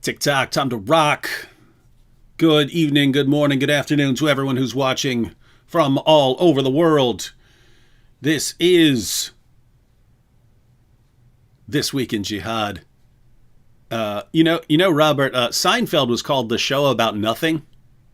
TikTok, time to rock. Good evening, good morning, good afternoon to everyone who's watching from all over the world. This is This Week in Jihad. Robert, Seinfeld was called The Show About Nothing.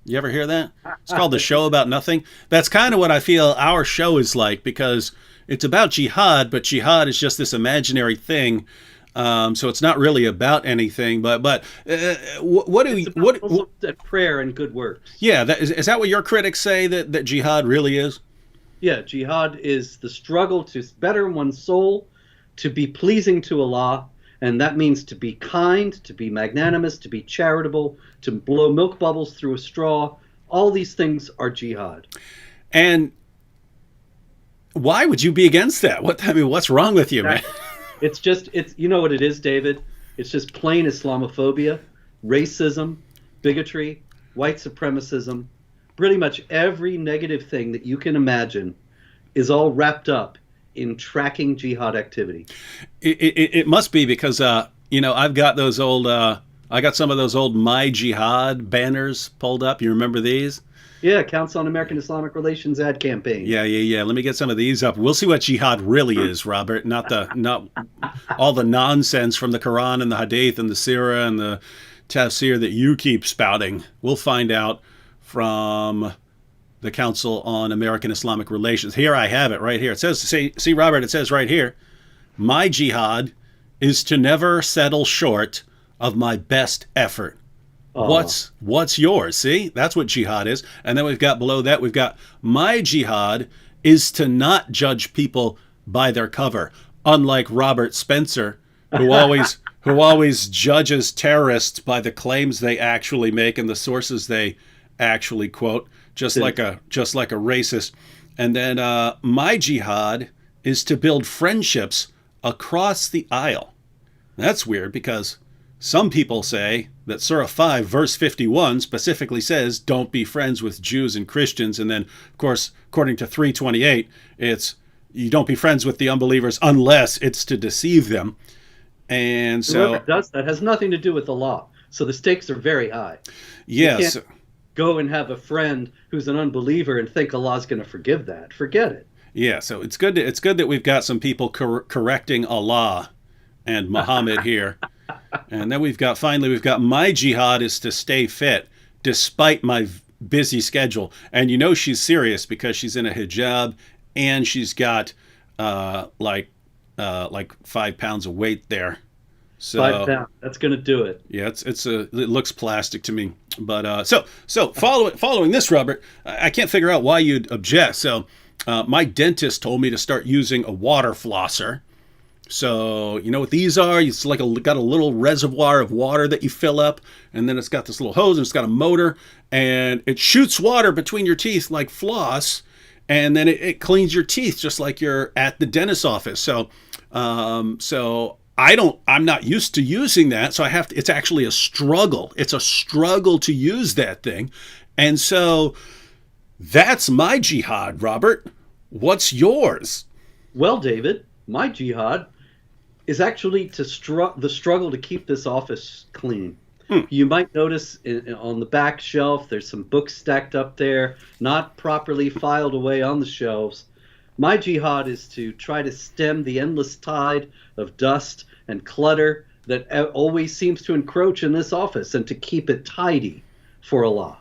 You ever hear that? It's called The Show About Nothing. That's kind of what I feel our show is like, because it's about jihad, but jihad is just this imaginary thing. So it's not really about anything, but what do what prayer and good works? Yeah, is that what your critics say that jihad really is? Yeah, jihad is the struggle to better one's soul, to be pleasing to Allah, and that means to be kind, to be magnanimous, to be charitable, to blow milk bubbles through a straw. All these things are jihad. And why would you be against that? What's wrong with you, man? It's you know what it is, David? It's just plain Islamophobia, racism, bigotry, white supremacism. Pretty much every negative thing that you can imagine is all wrapped up in tracking jihad activity. It must be because, I've got those old, I got some of those old My Jihad banners pulled up. You remember these? Yeah, Council on American Islamic Relations ad campaign. Yeah. Let me get some of these up. We'll see what jihad really is, Robert. Not all the nonsense from the Quran and the Hadith and the Sirah and the Tafsir that you keep spouting. We'll find out from the Council on American Islamic Relations. Here I have it right here. It says, see, Robert, it says right here, my jihad is to never settle short of my best effort. What's yours? See, that's what jihad is. And then we've got below that, we've got my jihad is to not judge people by their cover, unlike Robert Spencer, who always judges terrorists by the claims they actually make and the sources they actually quote, just like a racist. And then my jihad is to build friendships across the aisle. That's weird because some people say that Surah 5, verse 51 specifically says, don't be friends with Jews and Christians. And then, of course, according to 328, it's you don't be friends with the unbelievers unless it's to deceive them. And so whoever does that has nothing to do with the law. So the stakes are very high. Yes. You can't go and have a friend who's an unbeliever and think Allah's going to forgive that. Forget it. Yeah, so it's good that we've got some people correcting Allah and Muhammad here. And then we've got my jihad is to stay fit despite my busy schedule. And she's serious because she's in a hijab and she's got like 5 pounds of weight there. So 5 pounds. That's going to do it. Yeah, it looks plastic to me. But so following this, Robert, I can't figure out why you'd object. So my dentist told me to start using a water flosser. So, you know what these are? It's like got a little reservoir of water that you fill up, and then it's got this little hose, and it's got a motor, and it shoots water between your teeth like floss, and then it cleans your teeth just like you're at the dentist's office. So I'm not used to using that, so it's actually a struggle. It's a struggle to use that thing. And so that's my jihad, Robert. What's yours? Well, David, my jihad is actually the struggle to keep this office clean. You might notice on the back shelf, there's some books stacked up there, not properly filed away on the shelves. My jihad is to try to stem the endless tide of dust and clutter that always seems to encroach in this office and to keep it tidy for Allah.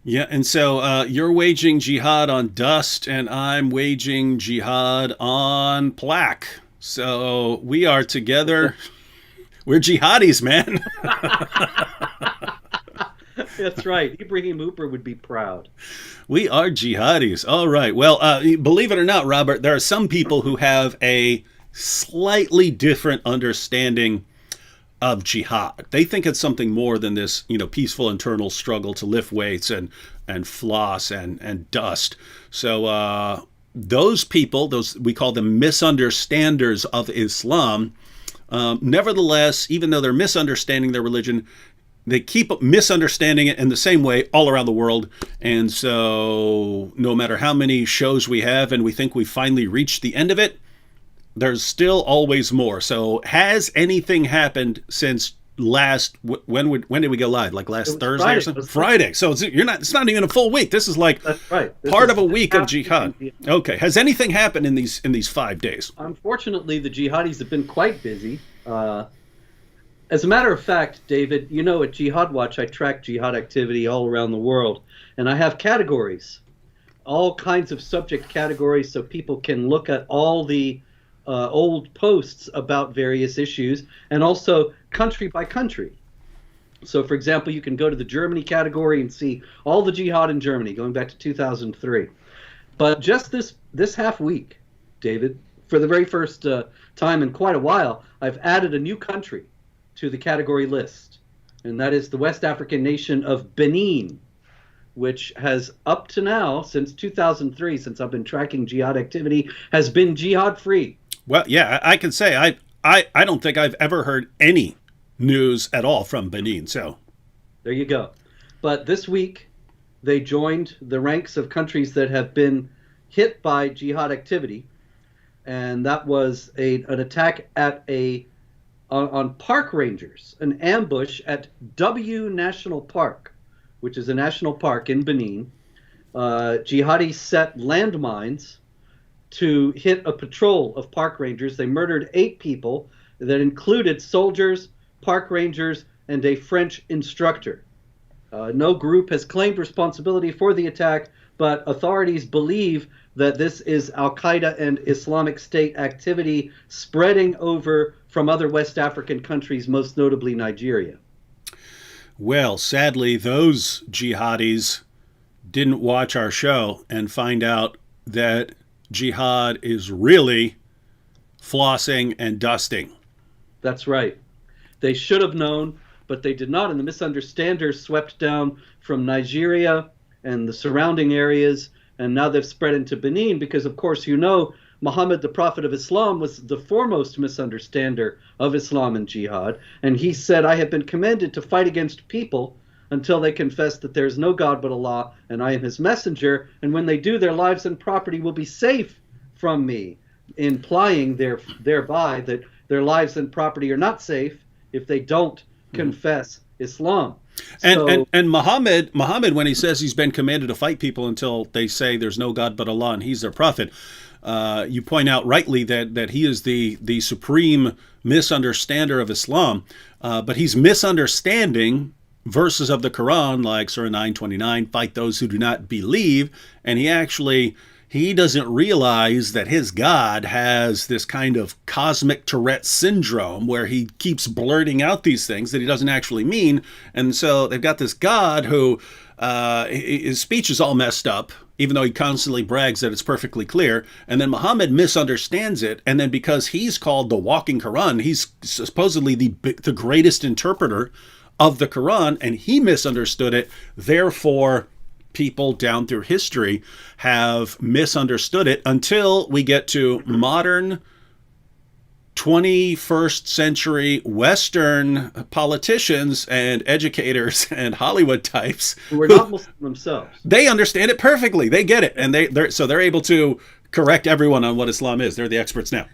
Yeah, and so you're waging jihad on dust, and I'm waging jihad on plaque. So we are together. We're jihadis, man. That's right. Ibrahim Hooper would be proud. We are jihadis. All right. Well, believe it or not, Robert, there are some people who have a slightly different understanding of jihad. They think it's something more than this, peaceful internal struggle to lift weights and floss and dust. So those people, we call them misunderstanders of Islam. Nevertheless, even though they're misunderstanding their religion, they keep misunderstanding it in the same way all around the world. And so no matter how many shows we have and we think we've finally reached the end of it, there's still always more. So has anything happened since when did we go live? Like It last was Thursday or Friday, something? wasn't it? Friday. So it's not even a full week. This is like That's right. This part is of a week of half jihad. week. Okay. Has anything happened in these 5 days? Unfortunately, the jihadis have been quite busy. As a matter of fact, David, you know, at Jihad Watch, I track jihad activity all around the world, and I have categories, all kinds of subject categories, so people can look at all the old posts about various issues, and also country by country. So, for example, you can go to the Germany category and see all the jihad in Germany going back to 2003. But just this half week, David, for the very first time in quite a while, I've added a new country to the category list, and that is the West African nation of Benin, which has up to now, since 2003, since I've been tracking jihad activity, has been jihad free. Well, yeah, I can say I don't think I've ever heard any news at all from Benin. So There you go. But this week, they joined the ranks of countries that have been hit by jihad activity, and that was an attack at on park rangers, an ambush at W National Park, which is a national park in Benin. Jihadis set landmines to hit a patrol of park rangers. They murdered 8 people that included soldiers, park rangers, and a French instructor. No group has claimed responsibility for the attack, but authorities believe that this is Al-Qaeda and Islamic State activity spreading over from other West African countries, most notably Nigeria. well, sadly, those jihadis didn't watch our show and find out that jihad is really flossing and dusting. That's right. They should have known, but they did not, and the misunderstanders swept down from Nigeria and the surrounding areas, and now they've spread into Benin because, of course, you know, Muhammad, the Prophet of Islam, was the foremost misunderstander of Islam and jihad, and he said, I have been commanded to fight against people until they confess that there is no God but Allah, and I am his messenger, and when they do, their lives and property will be safe from me, implying thereby that their lives and property are not safe if they don't confess Islam. And Muhammad, when he says he's been commanded to fight people until they say there's no God but Allah and he's their prophet, you point out rightly that he is the supreme misunderstander of Islam, but he's misunderstanding verses of the Quran like Surah 9:29, fight those who do not believe, and he doesn't realize that his God has this kind of cosmic Tourette syndrome where he keeps blurting out these things that he doesn't actually mean. And so they've got this God who, his speech is all messed up, even though he constantly brags that it's perfectly clear. And then Muhammad misunderstands it. And then because he's called the walking Quran, he's supposedly the greatest interpreter of the Quran, and he misunderstood it. Therefore, people down through history have misunderstood it until we get to modern 21st century Western politicians and educators and Hollywood types who are not Muslim themselves. They understand it perfectly. They get it. And they're able to correct everyone on what Islam is. They're the experts now.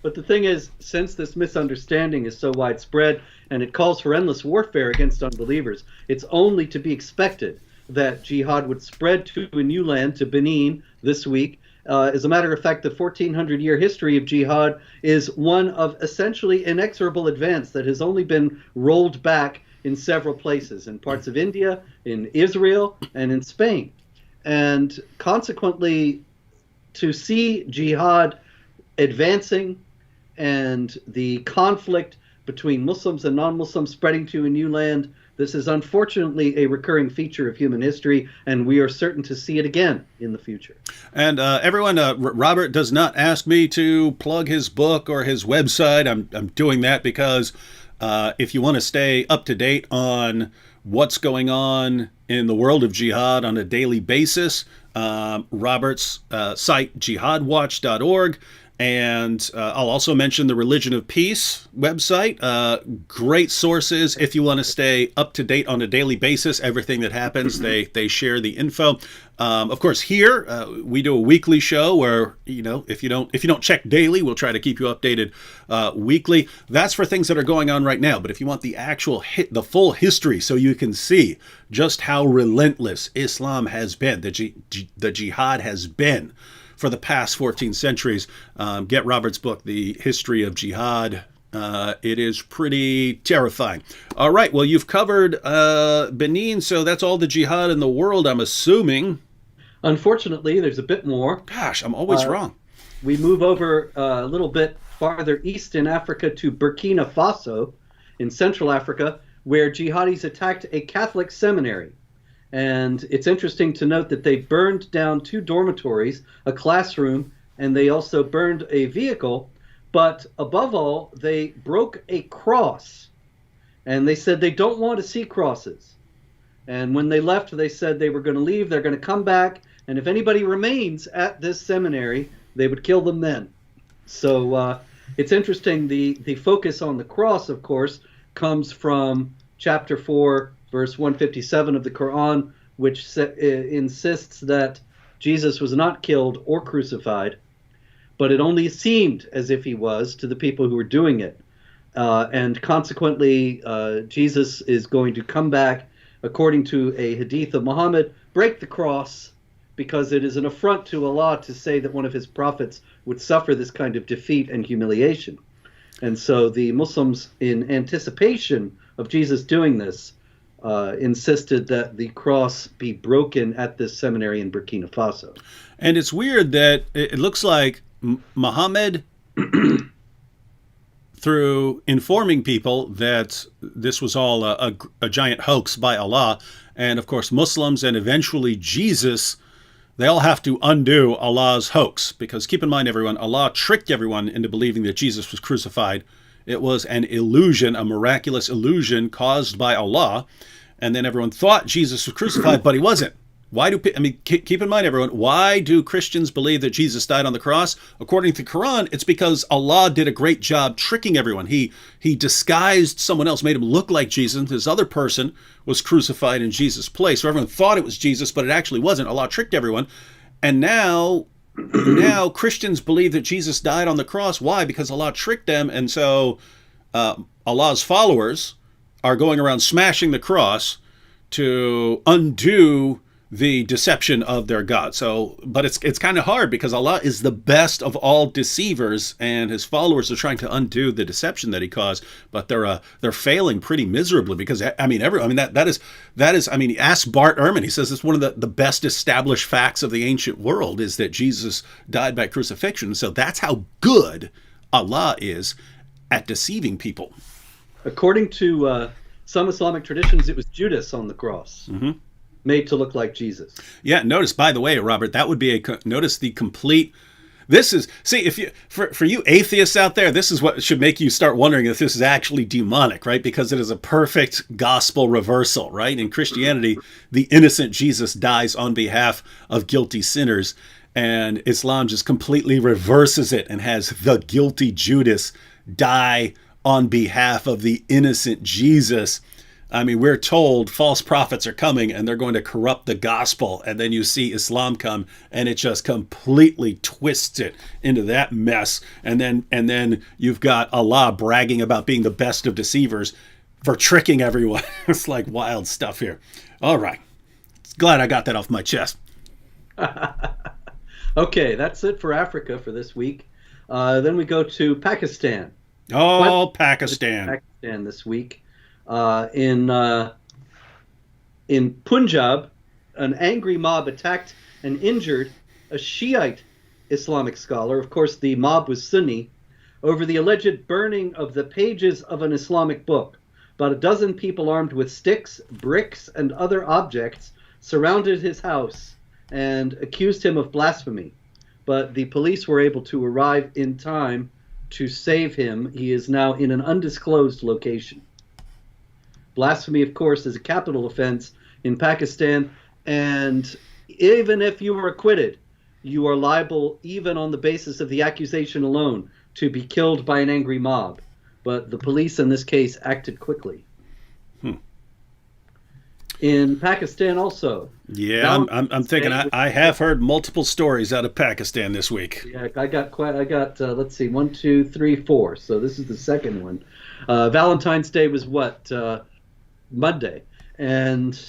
But the thing is, since this misunderstanding is so widespread and it calls for endless warfare against unbelievers, it's only to be expected that jihad would spread to a new land, to Benin, this week. As a matter of fact, the 1400-year history of jihad is one of essentially inexorable advance that has only been rolled back in several places, in parts of India, in Israel, and in Spain. And consequently, to see jihad advancing and the conflict between Muslims and non-Muslims spreading to a new land, this is unfortunately a recurring feature of human history, and we are certain to see it again in the future. And everyone, Robert does not ask me to plug his book or his website. I'm doing that because if you want to stay up to date on what's going on in the world of jihad on a daily basis, Robert's site, jihadwatch.org, And I'll also mention the Religion of Peace website. Great sources if you want to stay up to date on a daily basis. Everything that happens, they share the info. Of course, here we do a weekly show where if you don't check daily, we'll try to keep you updated weekly. That's for things that are going on right now. But if you want the the full history, so you can see just how relentless Islam has been, the jihad has been for the past 14 centuries, get Robert's book, The History of Jihad. It is pretty terrifying. All right, well, you've covered Benin, so that's all the jihad in the world, I'm assuming. Unfortunately, there's a bit more. Gosh, I'm always wrong. We move over a little bit farther east in Africa to Burkina Faso in Central Africa, where jihadis attacked a Catholic seminary. And it's interesting to note that they burned down 2 dormitories, a classroom, and they also burned a vehicle. But above all, they broke a cross. And they said they don't want to see crosses. And when they left, they said they were going to leave, they're going to come back, and if anybody remains at this seminary, they would kill them then. So it's interesting, the focus on the cross, of course, comes from chapter 4, verse 157 of the Quran, which insists that Jesus was not killed or crucified, but it only seemed as if he was to the people who were doing it. And consequently, Jesus is going to come back, according to a hadith of Muhammad, break the cross, because it is an affront to Allah to say that one of his prophets would suffer this kind of defeat and humiliation. And so the Muslims, in anticipation of Jesus doing this, insisted that the cross be broken at this seminary in Burkina Faso. And it's weird that it looks like Muhammad, through informing people that this was all a giant hoax by Allah, and of course Muslims and eventually Jesus, they all have to undo Allah's hoax. Because keep in mind, everyone, Allah tricked everyone into believing that Jesus was crucified. It was an illusion, a miraculous illusion caused by Allah. And then everyone thought Jesus was crucified, but he wasn't. Keep in mind, everyone, why do Christians believe that Jesus died on the cross? According to the Quran, it's because Allah did a great job tricking everyone. He disguised someone else, made him look like Jesus. This other person was crucified in Jesus' place. So everyone thought it was Jesus, but it actually wasn't. Allah tricked everyone. And now Christians believe that Jesus died on the cross. Why? Because Allah tricked them. And so Allah's followers are going around smashing the cross to undo the deception of their God. So, but it's kind of hard because Allah is the best of all deceivers, and his followers are trying to undo the deception that he caused, but they're failing pretty miserably because that is ask Bart Ehrman. He says it's one of the best established facts of the ancient world is that Jesus died by crucifixion. So that's how good Allah is at deceiving people. According to some Islamic traditions, it was Judas on the cross. Mm-hmm. Made to look like Jesus. Yeah, notice, by the way, Robert, that would be notice the complete. This is, if you, for you atheists out there, this is what should make you start wondering if this is actually demonic, right? Because it is a perfect gospel reversal, right? In Christianity, the innocent Jesus dies on behalf of guilty sinners, and Islam just completely reverses it and has the guilty Judas die on behalf of the innocent Jesus. We're told false prophets are coming and they're going to corrupt the gospel. And then you see Islam come and it just completely twists it into that mess. And then you've got Allah bragging about being the best of deceivers for tricking everyone. It's like wild stuff here. All right. Glad I got that off my chest. Okay, that's it for Africa for this week. Then we go to Pakistan. Pakistan. Pakistan this week. In Punjab, an angry mob attacked and injured a Shiite Islamic scholar. Of course, the mob was Sunni, over the alleged burning of the pages of an Islamic book. About a dozen people armed with sticks, bricks, and other objects surrounded his house and accused him of blasphemy. But the police were able to arrive in time to save him. He is now in an undisclosed location. Blasphemy, of course, is a capital offense in Pakistan, and even if you were acquitted, you are liable, even on the basis of the accusation alone, to be killed by an angry mob. But the police in this case acted quickly. In Pakistan also. Yeah, I'm thinking I have heard multiple stories out of Pakistan this week. Yeah, I got let's see, 1, 2, 3, 4. So this is the second one. Valentine's Day was what? Monday. And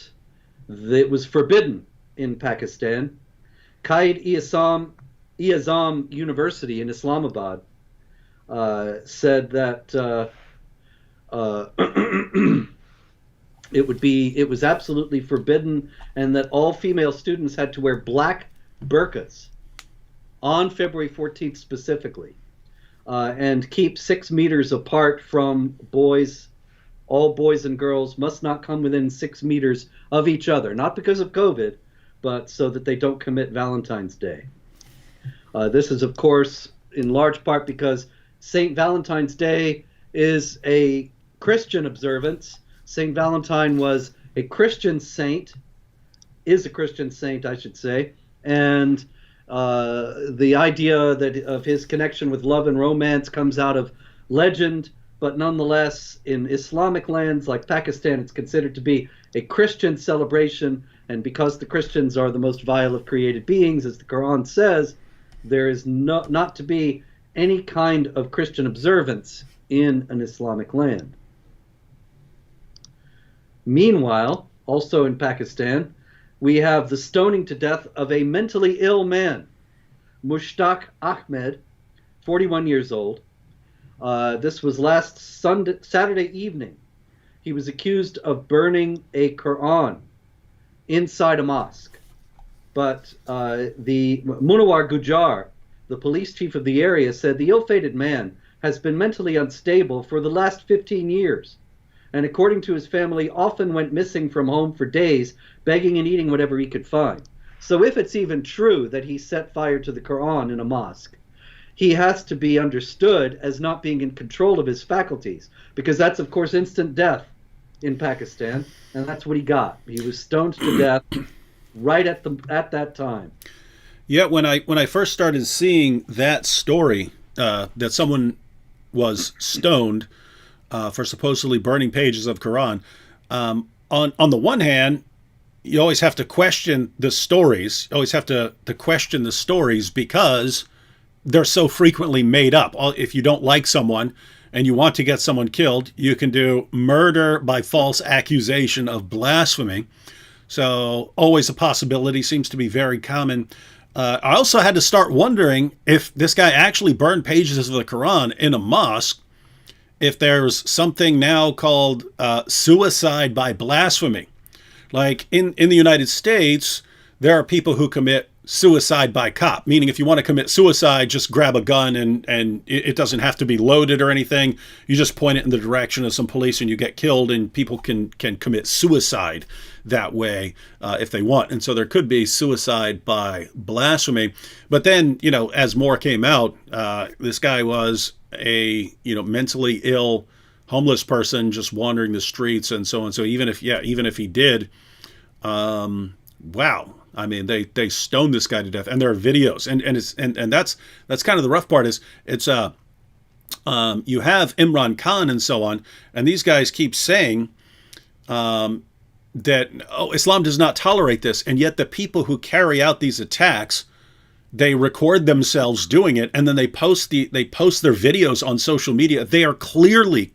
it was forbidden in Pakistan. Qaid-e-Azam University in Islamabad said that it was absolutely forbidden, and that all female students had to wear black burqas on February 14th specifically, and keep 6 meters apart from boys. All boys and girls must not come within 6 meters of each other, not because of COVID, but so that they don't commit Valentine's Day. This is, of course, in large part because St. Valentine's Day is a Christian observance. St. Valentine was a Christian saint, is a Christian saint, I should say, and the idea that of his connection with love and romance comes out of legend, but nonetheless, in Islamic lands like Pakistan, it's considered to be a Christian celebration, and because the Christians are the most vile of created beings, as the Quran says, there is not to be any kind of Christian observance in an Islamic land. Meanwhile, also in Pakistan, we have the stoning to death of a mentally ill man, Mushtaq Ahmed, 41 years old. This was last Saturday evening. He was accused of burning a Quran inside a mosque. But the Munawar Gujar, the police chief of the area, said the ill-fated man has been mentally unstable for the last 15 years. And according to his family, often went missing from home for days, begging and eating whatever he could find. So if it's even true that he set fire to the Quran in a mosque, he has to be understood as not being in control of his faculties, because that's, of course, instant death in Pakistan, and that's what he got. He was stoned to death right at that time. Yeah, when I first started seeing that story, that someone was stoned for supposedly burning pages of Quran, on the one hand, you always have to question the stories. You always have to question the stories because they're so frequently made up. If you don't like someone and you want to get someone killed, you can do murder by false accusation of blasphemy. So always a possibility, seems to be very common. I also had to start wondering if this guy actually burned pages of the Quran in a mosque, if there's something now called suicide by blasphemy. Like in the United States, there are people who commit suicide by cop, meaning if you want to commit suicide, just grab a gun and it doesn't have to be loaded or anything. You just point it in the direction of some police and you get killed, and people can commit suicide that way if they want. And so there could be suicide by blasphemy. But then, as more came out, this guy was a, mentally ill, homeless person just wandering the streets and so on. So even if he did, wow. I mean, they stoned this guy to death, and there are videos, and that's kind of the rough part. Is it's you have Imran Khan and so on, and these guys keep saying that Islam does not tolerate this, and yet the people who carry out these attacks, they record themselves doing it, and then they post their videos on social media. They are clearly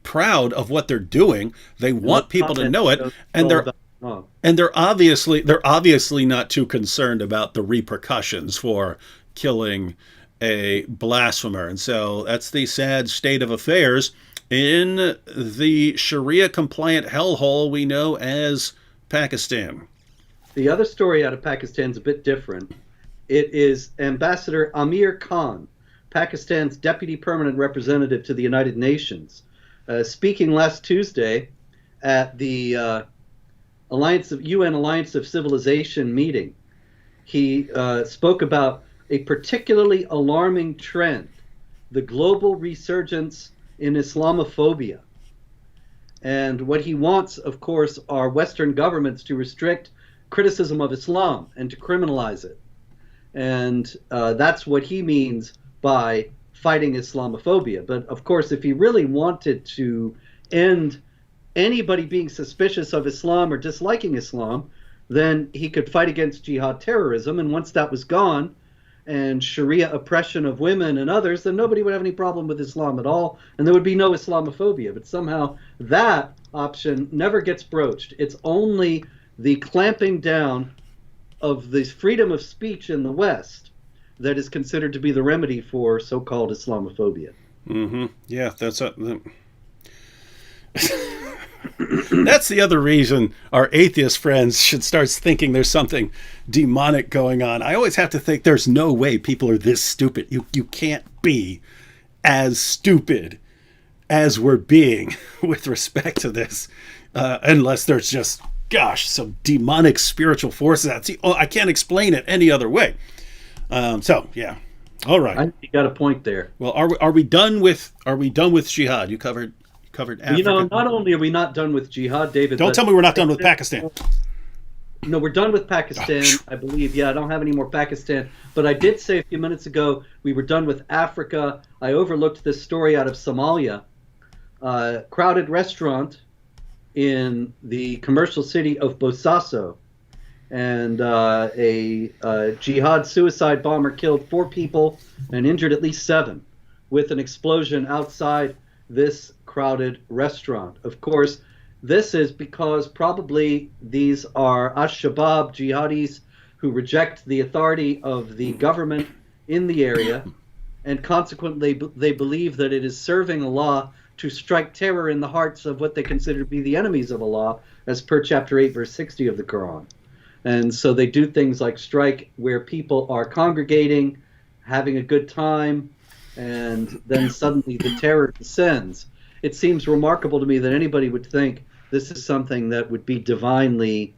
proud of what they're doing. They want people to know it, and they're obviously not too concerned about the repercussions for killing a blasphemer. And so that's the sad state of affairs in the Sharia-compliant hellhole we know as Pakistan. The other story out of Pakistan is a bit different. It is Ambassador Amir Khan, Pakistan's deputy permanent representative to the United Nations, speaking last Tuesday at the UN Alliance of Civilization meeting. He spoke about a particularly alarming trend, the global resurgence in Islamophobia. And what he wants, of course, are Western governments to restrict criticism of Islam and to criminalize it. And that's what he means by fighting Islamophobia. But of course, if he really wanted to end anybody being suspicious of Islam or disliking Islam, then he could fight against jihad terrorism. And once that was gone, and Sharia oppression of women and others, then nobody would have any problem with Islam at all, and there would be no Islamophobia. But somehow that option never gets broached. It's only the clamping down of the freedom of speech in the West that is considered to be the remedy for so-called Islamophobia. Mm-hmm. Yeah, that's that's the other reason our atheist friends should start thinking there's something demonic going on. I always have to think there's no way people are this stupid. You can't be as stupid as we're being with respect to this, unless there's just, gosh, some demonic spiritual forces. I can't explain it any other way. So yeah, all right. I think you got a point there. Well, are we done with jihad? You covered Africa. You know, not only are we not done with jihad, David. Don't tell me we're not done with Pakistan. No, we're done with Pakistan, I believe. Yeah, I don't have any more Pakistan. But I did say a few minutes ago we were done with Africa. I overlooked this story out of Somalia. Crowded restaurant in the commercial city of Bosaso. And a jihad suicide bomber killed 4 people and injured at least 7 with an explosion outside this crowded restaurant. Of course, this is because probably these are Ash-Shabaab jihadis who reject the authority of the government in the area, and consequently they believe that it is serving Allah to strike terror in the hearts of what they consider to be the enemies of Allah, as per chapter 8, verse 60 of the Quran. And so they do things like strike where people are congregating, having a good time, and then suddenly the terror descends. It seems remarkable to me that anybody would think this is something that would be divinely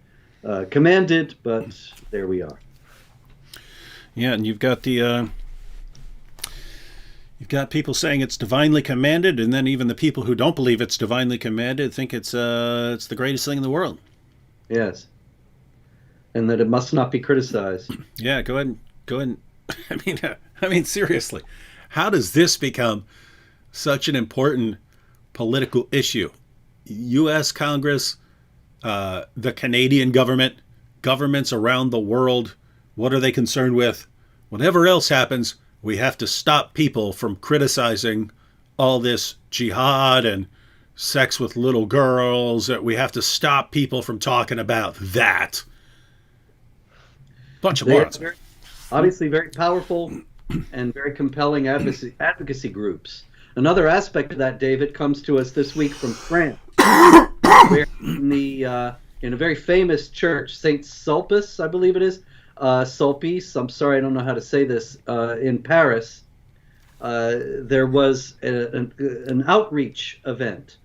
commanded, but there we are. Yeah, and you've got people saying it's divinely commanded, and then even the people who don't believe it's divinely commanded think it's the greatest thing in the world. Yes, and that it must not be criticized. Yeah, go ahead. I mean, seriously, how does this become such an important political issue? U.S. Congress, the Canadian government, governments around the world, what are they concerned with? Whatever else happens, we have to stop people from criticizing all this jihad and sex with little girls. We have to stop people from talking about that. Bunch of morons. Obviously very powerful and very compelling advocacy groups. Another aspect of that, David, comes to us this week from France, where in a very famous church, Saint Sulpice, I believe it is, Sulpice, I'm sorry, I don't know how to say this, in Paris, there was an outreach event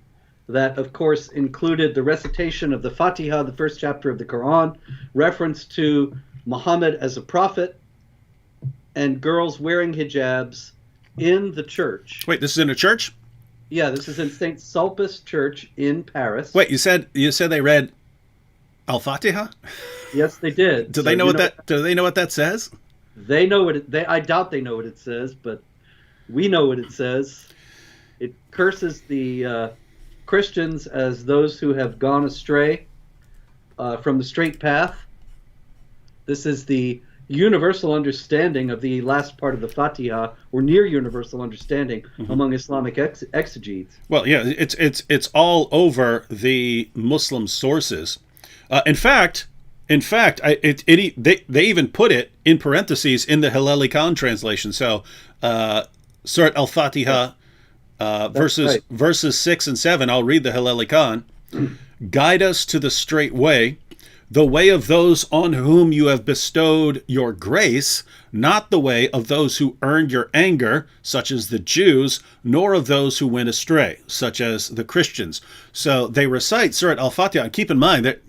that, of course, included the recitation of the Fatiha, the first chapter of the Quran, reference to Muhammad as a prophet, and girls wearing hijabs in the church. Wait, this is in a church? Yeah, this is in St. Sulpice Church in Paris. Wait, you said they read Al-Fatiha? Yes, they did. Do they know what that says? They know what I doubt they know what it says, but we know what it says. It curses the Christians as those who have gone astray from the straight path. This is the universal understanding of the last part of the Fatiha, or near universal understanding among Islamic exegetes. Well, yeah, it's all over the Muslim sources. In fact, they even put it in parentheses in the Hilali Khan translation. So, Surat Al-Fatiha, verses 6 and 7. I'll read the Hilali Khan. Guide us to the straight way, the way of those on whom you have bestowed your grace, not the way of those who earned your anger, such as the Jews, nor of those who went astray, such as the Christians. So they recite Surat Al-Fatiha, and keep in mind that,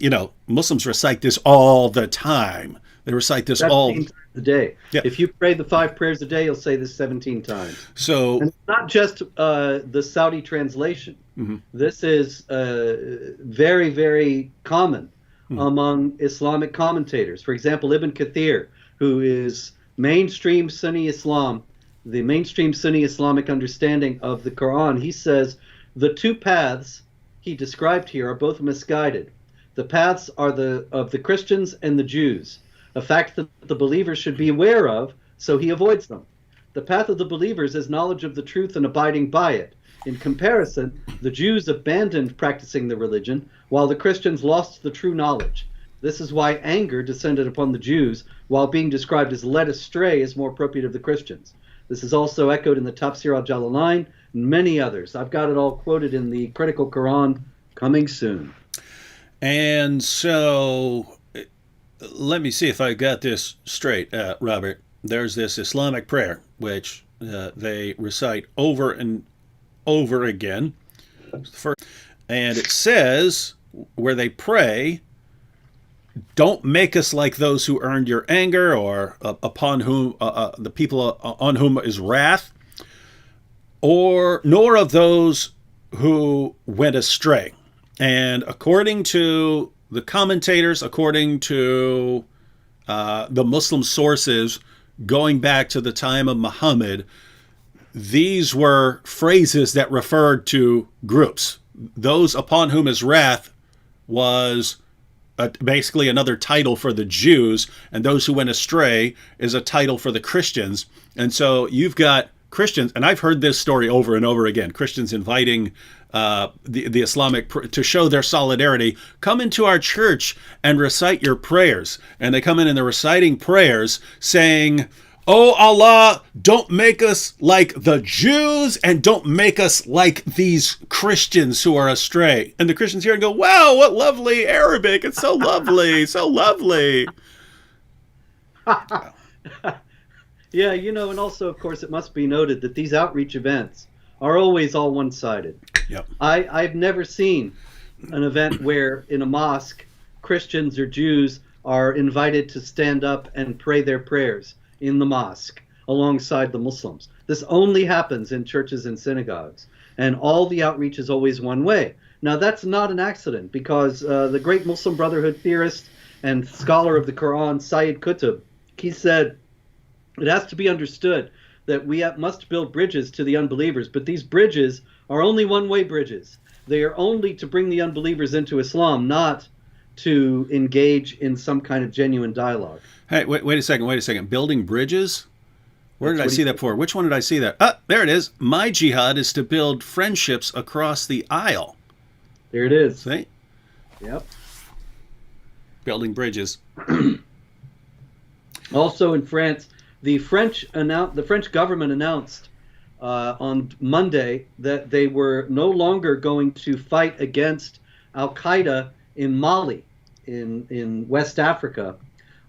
Muslims recite this all the time. They recite this all times a day. Yeah. If you pray the 5 prayers a day, you'll say this 17 times. So, and it's not just the Saudi translation. Mm-hmm. This is very, very common among Islamic commentators. For example, Ibn Kathir, who is mainstream Sunni Islam, the mainstream Sunni Islamic understanding of the Quran, he says the two paths he described here are both misguided. The paths are of the Christians and the Jews, a fact that the believers should be aware of, so he avoids them. The path of the believers is knowledge of the truth and abiding by it. In comparison, the Jews abandoned practicing the religion, while the Christians lost the true knowledge. This is why anger descended upon the Jews, while being described as led astray is more appropriate of the Christians. This is also echoed in the Tafsir al-Jalalain and many others. I've got it all quoted in the Critical Quran, coming soon. And so, let me see if I got this straight, Robert. There's this Islamic prayer, which they recite over and over again. And it says, where they pray, don't make us like those who earned your anger, or upon whom the people on whom is wrath, or nor of those who went astray. And according to the commentators, according to the Muslim sources going back to the time of Muhammad, these were phrases that referred to groups. Those upon whom is wrath was basically another title for the Jews, and those who went astray is a title for the Christians. And so you've got Christians, and I've heard this story over and over again, Christians inviting the Islamic, to show their solidarity, come into our church and recite your prayers. And they come in and they're reciting prayers saying, oh Allah, don't make us like the Jews, and don't make us like these Christians who are astray. And the Christians hear and go, wow, what lovely Arabic. It's so lovely, so lovely. Yeah, and also, of course, it must be noted that these outreach events are always all one-sided. Yep. I've never seen an event where in a mosque, Christians or Jews are invited to stand up and pray their prayers in the mosque alongside the Muslims. This only happens in churches and synagogues, and all the outreach is always one way. Now, that's not an accident, because the great Muslim Brotherhood theorist and scholar of the Quran, Sayyid Qutb, he said, it has to be understood that we must build bridges to the unbelievers, but these bridges are only one-way bridges. They are only to bring the unbelievers into Islam, not to engage in some kind of genuine dialogue. Hey, wait a second. Building bridges? Where did I see that before? Which one did I see that? Ah, there it is. My jihad is to build friendships across the aisle. There it is. See? Yep. Building bridges. Also in France, the French government announced on Monday that they were no longer going to fight against Al-Qaeda in Mali, in West Africa.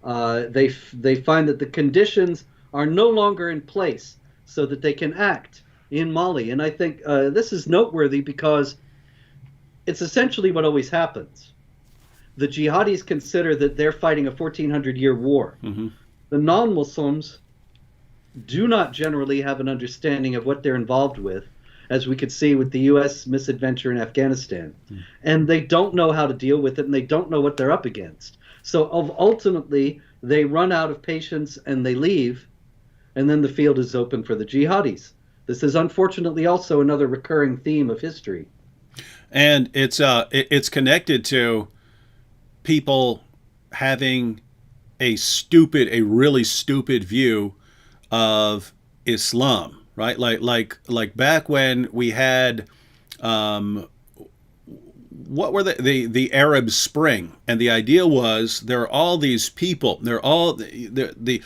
They find that the conditions are no longer in place so that they can act in Mali. And I think this is noteworthy because it's essentially what always happens. The jihadis consider that they're fighting a 1400-year war. Mm-hmm. The non-Muslims do not generally have an understanding of what they're involved with, as we could see with the U.S. misadventure in Afghanistan. Mm. And they don't know how to deal with it, and they don't know what they're up against. So ultimately, they run out of patience and they leave, and then the field is open for the jihadis. This is unfortunately also another recurring theme of history. And it's connected to people having a really stupid view of Islam, right? Like back when we had what were the Arab Spring, and the idea was there are all these people, they're all the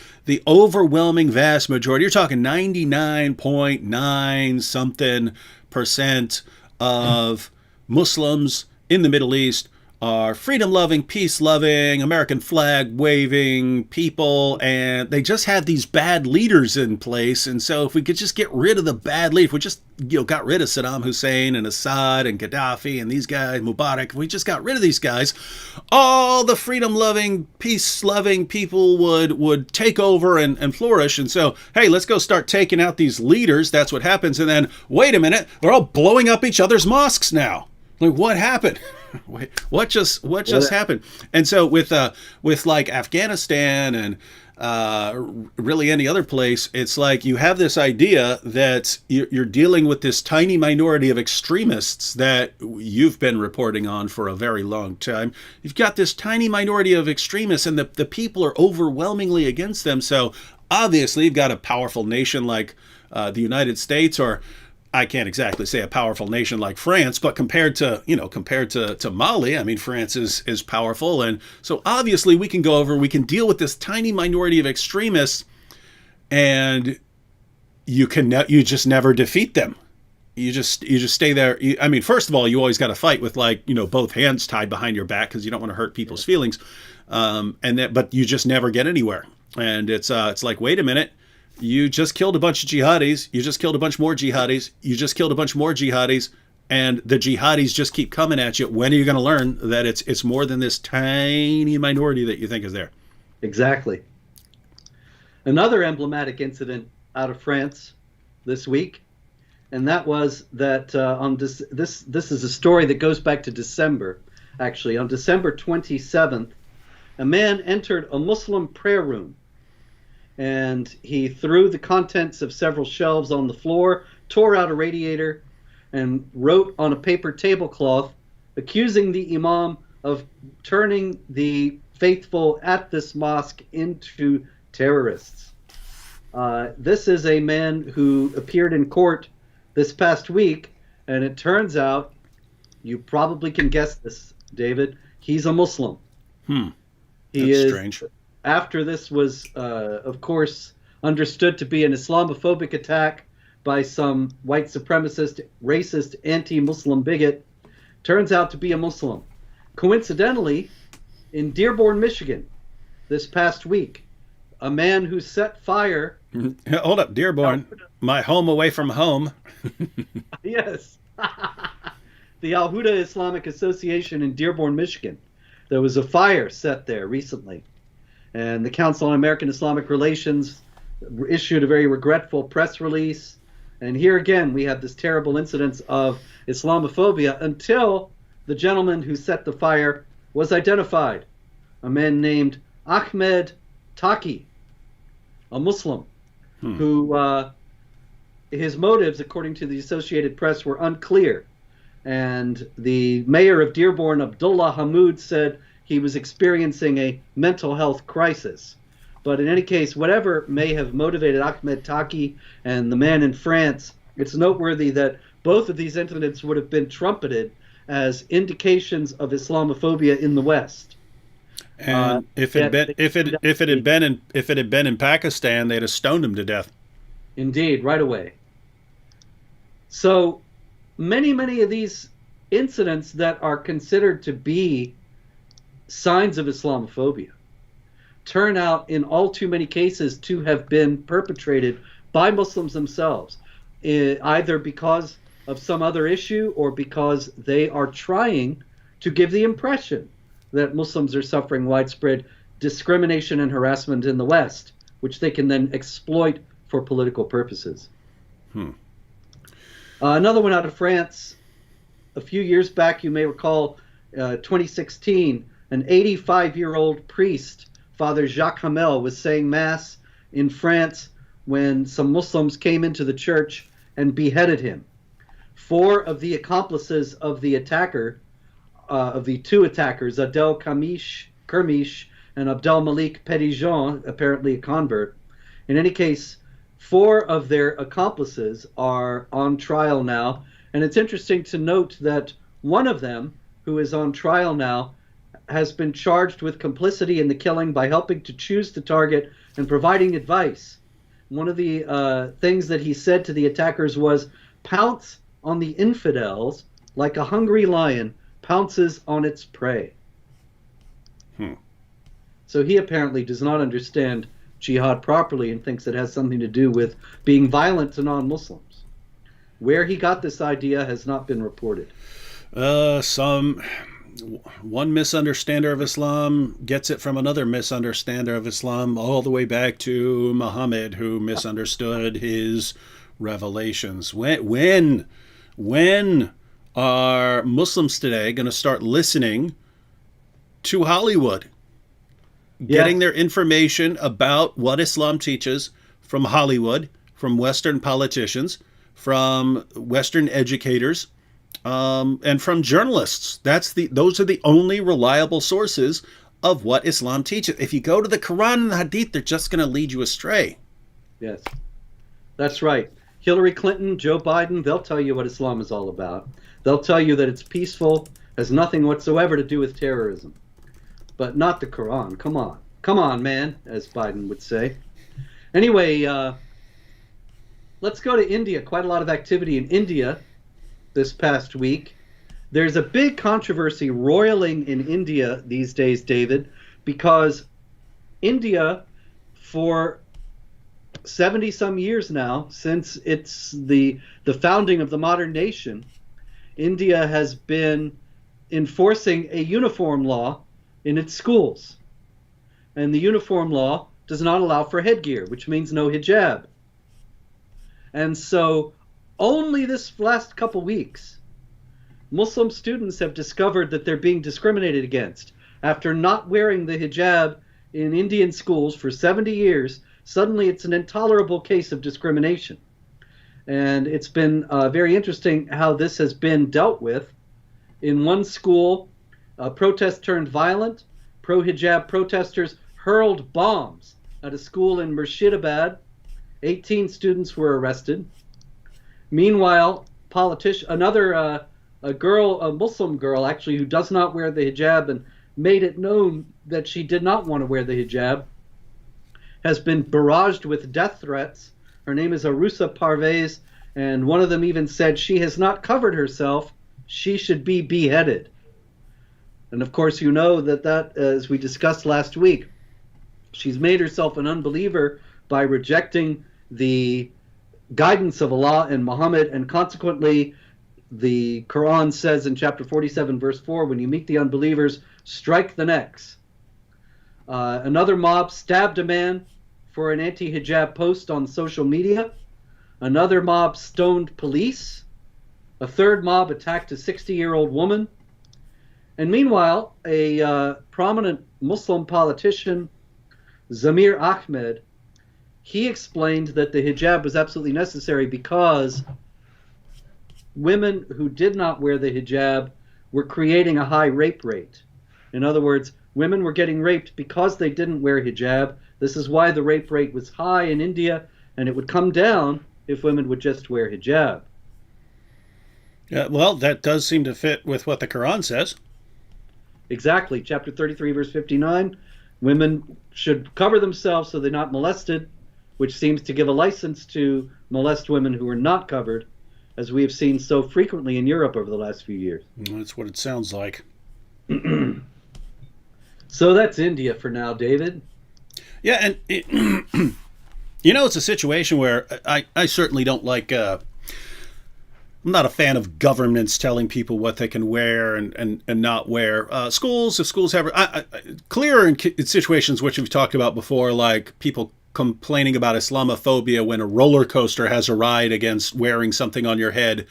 overwhelming vast majority, you're talking 99.9 something percent of Muslims in the Middle East are freedom-loving, peace-loving, American flag-waving people, and they just have these bad leaders in place. And so if we could just get rid of the bad leaders, if we just got rid of Saddam Hussein and Assad and Gaddafi and these guys, Mubarak, if we just got rid of these guys, all the freedom-loving, peace-loving people would take over and flourish. And so, hey, let's go start taking out these leaders. That's what happens. And then, wait a minute, they're all blowing up each other's mosques now. Like, what happened? Wait, what just happened? And so with like Afghanistan and really any other place. It's like you have this idea that you're dealing with this tiny minority of extremists that you've been reporting on for a very long time. You've got this tiny minority of extremists, and the people are overwhelmingly against them. So obviously, you've got a powerful nation like the United States, or I can't exactly say a powerful nation like France, but compared to Mali, I mean, France is powerful. And so obviously we can go over, we can deal with this tiny minority of extremists, and you just never defeat them. You just stay there. I mean, first of all, you always got to fight with both hands tied behind your back because you don't want to hurt people's feelings. But you just never get anywhere. And it's like, wait a minute. You just killed a bunch of jihadis. You just killed a bunch more jihadis. You just killed a bunch more jihadis. And the jihadis just keep coming at you. When are you going to learn that it's more than this tiny minority that you think is there? Exactly. Another emblematic incident out of France this week, and that was that this is a story that goes back to December. Actually, on December 27th, a man entered a Muslim prayer room, and he threw the contents of several shelves on the floor, tore out a radiator, and wrote on a paper tablecloth accusing the imam of turning the faithful at this mosque into terrorists. This is a man who appeared in court this past week, and it turns out, you probably can guess this, David, he's a Muslim. That's strange. After this was, of course, understood to be an Islamophobic attack by some white supremacist, racist, anti-Muslim bigot, turns out to be a Muslim. Coincidentally, in Dearborn, Michigan, this past week, a man who set fire... Hold up, Dearborn, my home away from home. Yes. The Al-Huda Islamic Association in Dearborn, Michigan. There was a fire set there recently. And the Council on American Islamic Relations issued a very regretful press release. And here again, we have this terrible incidence of Islamophobia until the gentleman who set the fire was identified. A man named Ahmed Taki, a Muslim, who his motives, according to the Associated Press, were unclear. And the mayor of Dearborn, Abdullah Hamoud, said he was experiencing a mental health crisis. But in any case, whatever may have motivated Ahmed Taki and the man in France, it's noteworthy that both of these incidents would have been trumpeted as indications of Islamophobia in the West. And if it had been in Pakistan, they'd have stoned him to death. Indeed, right away. So many of these incidents that are considered to be signs of Islamophobia turn out in all too many cases to have been perpetrated by Muslims themselves, either because of some other issue or because they are trying to give the impression that Muslims are suffering widespread discrimination and harassment in the West, which they can then exploit for political purposes. Another one out of France, a few years back, you may recall, 2016, an 85-year-old priest, Father Jacques Hamel, was saying Mass in France when some Muslims came into the church and beheaded him. 4 of the accomplices of the attacker, of the 2 attackers, Adel Kermish and Abdel Malik Petitjean, apparently a convert. In any case, 4 of their accomplices are on trial now. And it's interesting to note that one of them, who is on trial now, has been charged with complicity in the killing by helping to choose the target and providing advice. One of the things that he said to the attackers was, "Pounce on the infidels like a hungry lion pounces on its prey." So he apparently does not understand jihad properly and thinks it has something to do with being violent to non-Muslims. Where he got this idea has not been reported. One misunderstander of Islam gets it from another misunderstander of Islam, all the way back to Muhammad, who misunderstood his revelations. When are Muslims today going to start listening to Hollywood? getting Yes. their information about what Islam teaches from Hollywood, from Western politicians, from Western educators, and from journalists. Those are the only reliable sources of what Islam teaches. If you go to the Quran and the Hadith, they're just going to lead you astray. Yes. That's right. Hillary Clinton, Joe Biden, they'll tell you what Islam is all about. They'll tell you that it's peaceful, has nothing whatsoever to do with terrorism. But not the Quran. Come on. Come on, man, as Biden would say. Anyway, let's go to India. Quite a lot of activity in India this past week. There's a big controversy roiling in India these days, David, because India, for 70 some years now, since it's the founding of the modern nation, India has been enforcing a uniform law in its schools. And the uniform law does not allow for headgear, which means no hijab. And so only this last couple weeks, Muslim students have discovered that they're being discriminated against. After not wearing the hijab in Indian schools for 70 years, suddenly it's an intolerable case of discrimination. And it's been very interesting how this has been dealt with. In one school, a protest turned violent. Pro-hijab protesters hurled bombs at a school in Murshidabad. 18 students were arrested. Meanwhile, a Muslim girl actually, who does not wear the hijab and made it known that she did not want to wear the hijab, has been barraged with death threats. Her name is Arusa Parvez, and one of them even said she has not covered herself. She should be beheaded. And of course, you know that, as we discussed last week, she's made herself an unbeliever by rejecting the guidance of Allah and Muhammad, and consequently, the Quran says in chapter 47, verse 4, when you meet the unbelievers, strike the necks. Another mob stabbed a man for an anti-hijab post on social media. Another mob stoned police. A third mob attacked a 60-year-old woman. And meanwhile, a prominent Muslim politician, Zamir Ahmed, he explained that the hijab was absolutely necessary because women who did not wear the hijab were creating a high rape rate. In other words, women were getting raped because they didn't wear hijab. This is why the rape rate was high in India, and it would come down if women would just wear hijab. Yeah, well, that does seem to fit with what the Quran says. Exactly. Chapter 33, verse 59, women should cover themselves so they're not molested, which seems to give a license to molest women who are not covered, as we have seen so frequently in Europe over the last few years. That's what it sounds like. So that's India for now, David. Yeah, and it's a situation where I certainly don't like. I'm not a fan of governments telling people what they can wear and not wear. If schools have clear in situations which we've talked about before, like people complaining about Islamophobia when a roller coaster has a ride against wearing something on your head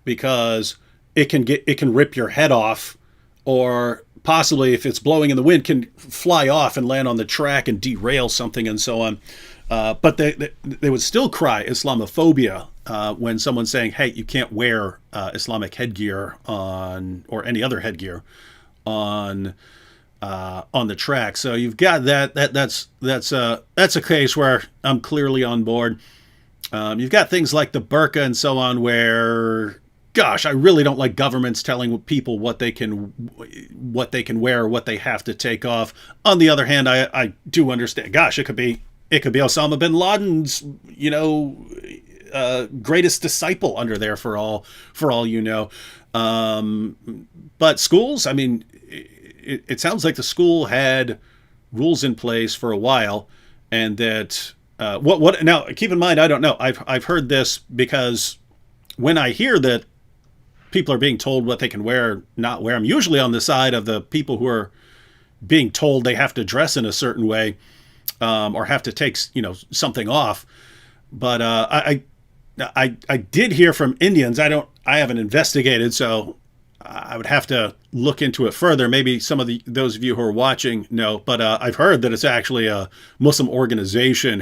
because it can rip your head off, or possibly if it's blowing in the wind can fly off and land on the track and derail something and so on. But they would still cry Islamophobia when someone's saying, "Hey, you can't wear Islamic headgear or any other headgear on the track." So you've got that's a case where I'm clearly on board. You've got things like the burqa and so on, where, gosh, I really don't like governments telling people what they can wear or what they have to take off. On the other hand, I do understand. Gosh, it could be Osama bin Laden's, greatest disciple under there for all you know. But schools, I mean, it sounds like the school had rules in place for a while, and that what now? Keep in mind, I don't know. I've heard this because when I hear that people are being told what they can wear, not wear, I'm usually on the side of the people who are being told they have to dress in a certain way, or have to take something off. But I did hear from Indians. I haven't investigated, so I would have to look into it further. Maybe some of those of you who are watching know, but I've heard that it's actually a Muslim organization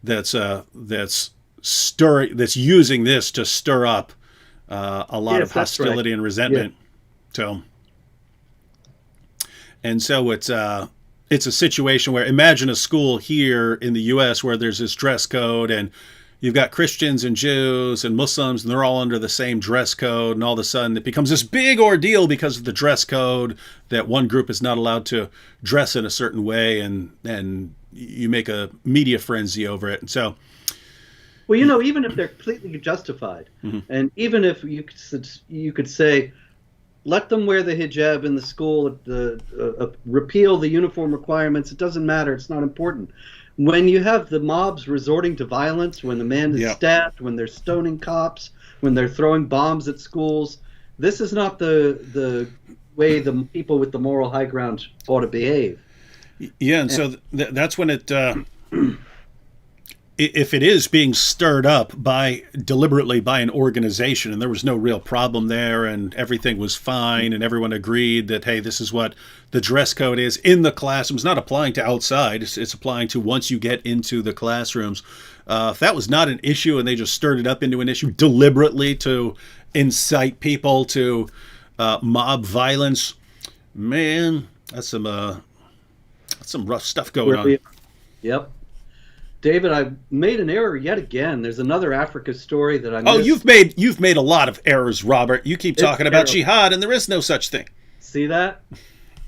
that's using this to stir up a lot of hostility and resentment. Yeah. So it's a situation where, imagine a school here in the U.S. where there's this dress code, and you've got Christians and Jews and Muslims, and they're all under the same dress code, and all of a sudden it becomes this big ordeal because of the dress code, that one group is not allowed to dress in a certain way, and you make a media frenzy over it. And so, well, you know, even if they're completely justified, and even if you could say, let them wear the hijab in the school, repeal the uniform requirements, it doesn't matter, it's not important. When you have the mobs resorting to violence, when the man is stabbed, when they're stoning cops, when they're throwing bombs at schools, this is not the way the people with the moral high ground ought to behave. Yeah, and so that's when it, if it is being stirred up deliberately by an organization, and there was no real problem there, and everything was fine, and everyone agreed that, hey, this is what the dress code is in the classrooms, not applying to outside, it's applying to once you get into the classrooms. If that was not an issue and they just stirred it up into an issue deliberately to incite people to mob violence, man, that's some rough stuff going on. Yep. David, I made an error yet again. There's another Africa story that I missed. Oh, you've made a lot of errors, Robert. You keep talking about jihad, and there is no such thing. See that?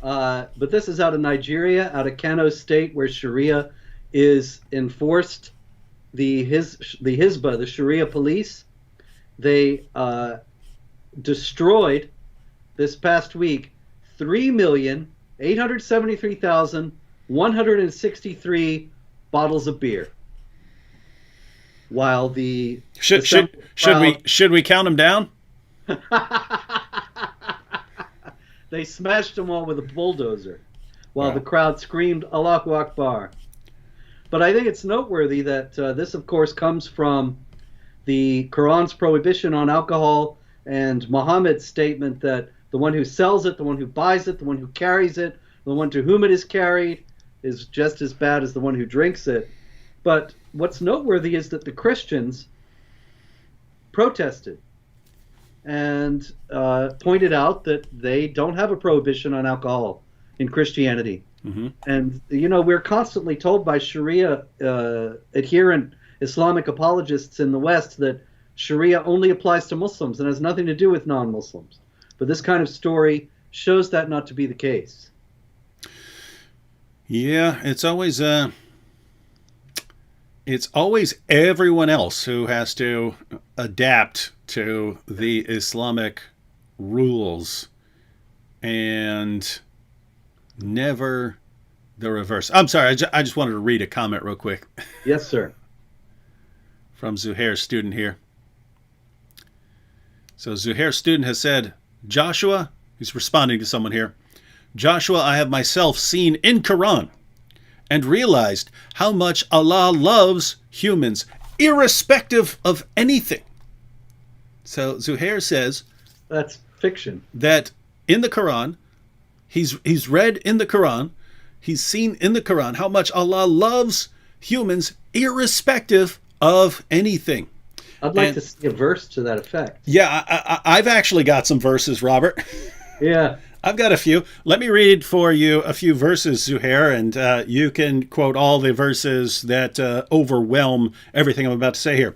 But this is out of Nigeria, out of Kano State, where Sharia is enforced. The Hizbah, the Sharia police, they destroyed this past week 3,873,163 bottles of beer. While the should we count them down? They smashed them all with a bulldozer, while the crowd screamed Allahu Akbar. But I think it's noteworthy that this, of course, comes from the Quran's prohibition on alcohol and Muhammad's statement that the one who sells it, the one who buys it, the one who carries it, the one to whom it is carried is just as bad as the one who drinks it. But what's noteworthy is that the Christians protested and pointed out that they don't have a prohibition on alcohol in Christianity. And, you know, we're constantly told by Sharia adherent Islamic apologists in the West that Sharia only applies to Muslims and has nothing to do with non-Muslims. But this kind of story shows that not to be the case. Yeah, it's always everyone else who has to adapt to the Islamic rules, and never the reverse. I'm sorry, I just wanted to read a comment real quick. Yes, sir. From Zuhair's student here. So Zuhair's student has said, Joshua, he's responding to someone here, Joshua, I have myself seen in Quran and realized how much Allah loves humans, irrespective of anything. So Zuhair says that's fiction. That in the Quran, he's read in the Quran, he's seen in the Quran how much Allah loves humans, irrespective of anything. I'd like to see a verse to that effect. Yeah, I've actually got some verses, Robert. Yeah. I've got a few. Let me read for you a few verses, Zuhair, and you can quote all the verses that overwhelm everything I'm about to say here.